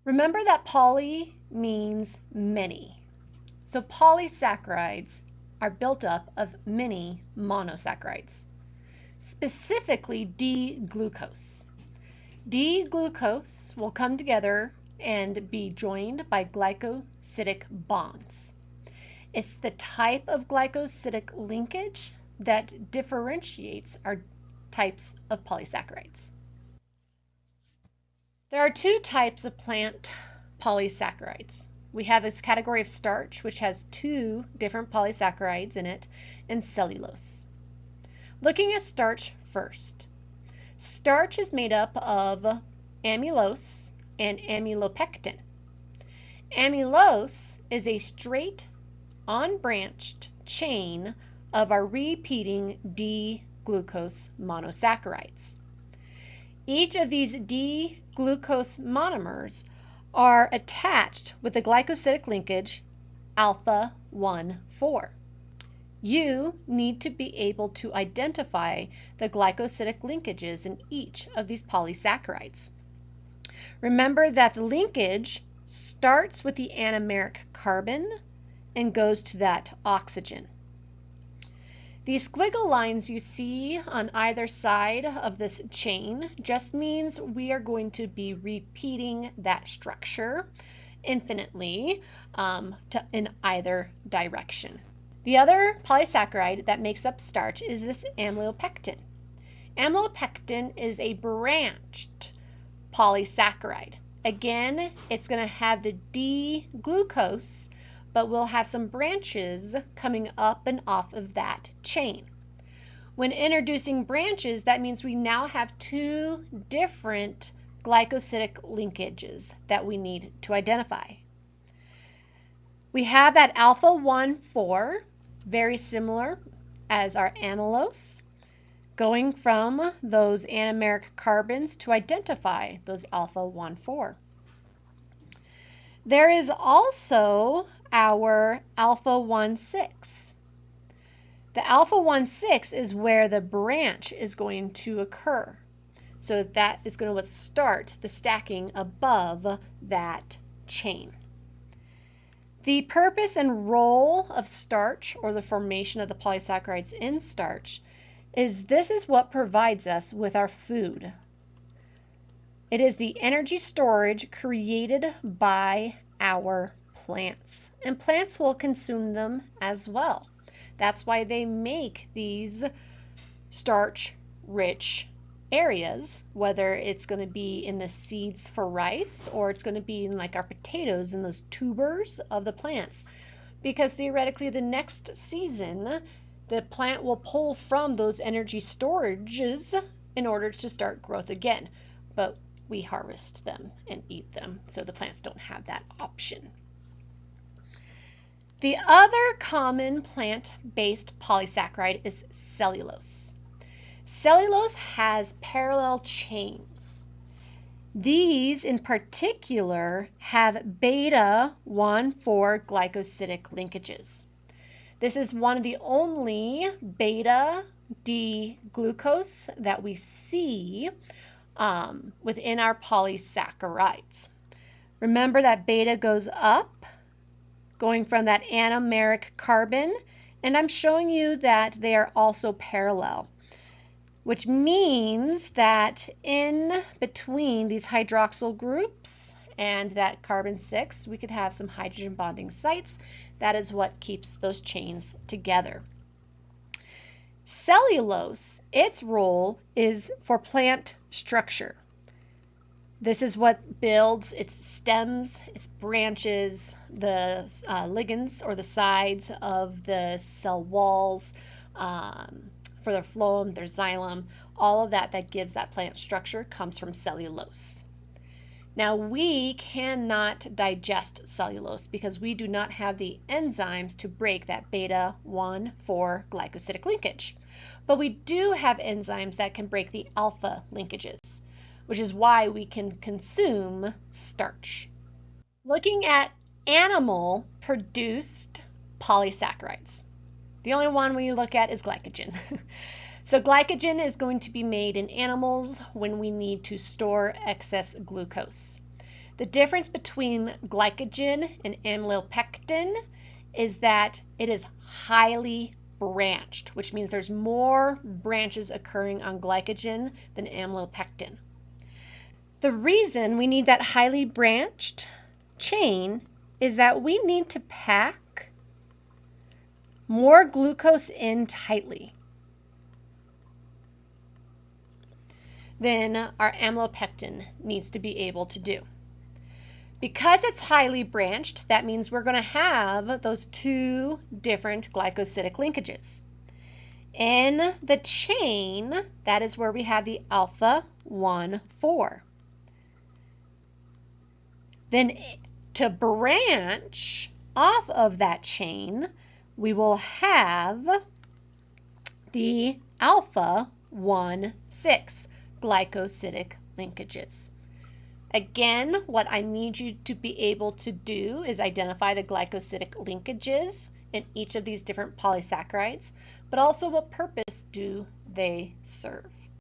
Remember that poly means many. So polysaccharides are built up of many monosaccharides, specifically D-glucose. D-glucose will come together and be joined by glycosidic bonds. It's the type of glycosidic linkage that differentiates our types of polysaccharides. There are two types of plant polysaccharides. We have this category of starch, which has two different polysaccharides in it, and cellulose. Looking at starch first. Starch is made up of amylose and amylopectin. Amylose is a straight, unbranched chain of our repeating D-glucose monosaccharides. Each of these D-glucose monomers are attached with a glycosidic linkage alpha 1,4. You need to be able to identify the glycosidic linkages in each of these polysaccharides. Remember that the linkage starts with the anomeric carbon and goes to that oxygen. These squiggle lines you see on either side of this chain just means we are going to be repeating that structure infinitely in either direction. The other polysaccharide that makes up starch is this amylopectin. Amylopectin is a branched polysaccharide. Again, it's going to have the D-glucose, but we'll have some branches coming up and off of that chain. When introducing branches, that means we now have two different glycosidic linkages that we need to identify. We have that alpha 1,4, very similar as our amylose, going from those anomeric carbons to identify those alpha 1,4. There is also our alpha 1,6. The alpha 1,6 is where the branch is going to occur. So that is going to start the stacking above that chain. The purpose and role of starch, or the formation of the polysaccharides in starch, is this is what provides us with our food. It is the energy storage created by our plants, and plants will consume them as well. That's why they make these starch-rich areas, whether it's going to be in the seeds for rice or it's going to be in like our potatoes in those tubers of the plants, because theoretically the next season the plant will pull from those energy storages in order to start growth again, but we harvest them and eat them, so the plants don't have that option. The other common plant-based polysaccharide is cellulose. Cellulose has parallel chains. These in particular have beta 1,4 glycosidic linkages. This is one of the only beta D-glucose that we see within our polysaccharides. Remember that beta goes up, going from that anomeric carbon, and I'm showing you that they are also parallel, which means that in between these hydroxyl groups and that carbon 6, we could have some hydrogen bonding sites. That is what keeps those chains together. Cellulose, its role is for plant structure. This is what builds its stems, its branches, the ligands or the sides of the cell walls, for their phloem, their xylem, all of that gives that plant structure comes from cellulose. Now we cannot digest cellulose because we do not have the enzymes to break that beta 1,4 glycosidic linkage. But we do have enzymes that can break the alpha linkages, which is why we can consume starch. Looking at animal-produced polysaccharides, the only one we look at is glycogen. So glycogen is going to be made in animals when we need to store excess glucose. The difference between glycogen and amylopectin is that it is highly branched, which means there's more branches occurring on glycogen than amylopectin. The reason we need that highly branched chain is that we need to pack more glucose in tightly than our amylopectin needs to be able to do. Because it's highly branched, that means we're going to have those two different glycosidic linkages. In the chain, that is where we have the alpha 1, 4. Then to branch off of that chain, we will have the alpha 1, 6 glycosidic linkages. Again, what I need you to be able to do is identify the glycosidic linkages in each of these different polysaccharides, but also what purpose do they serve.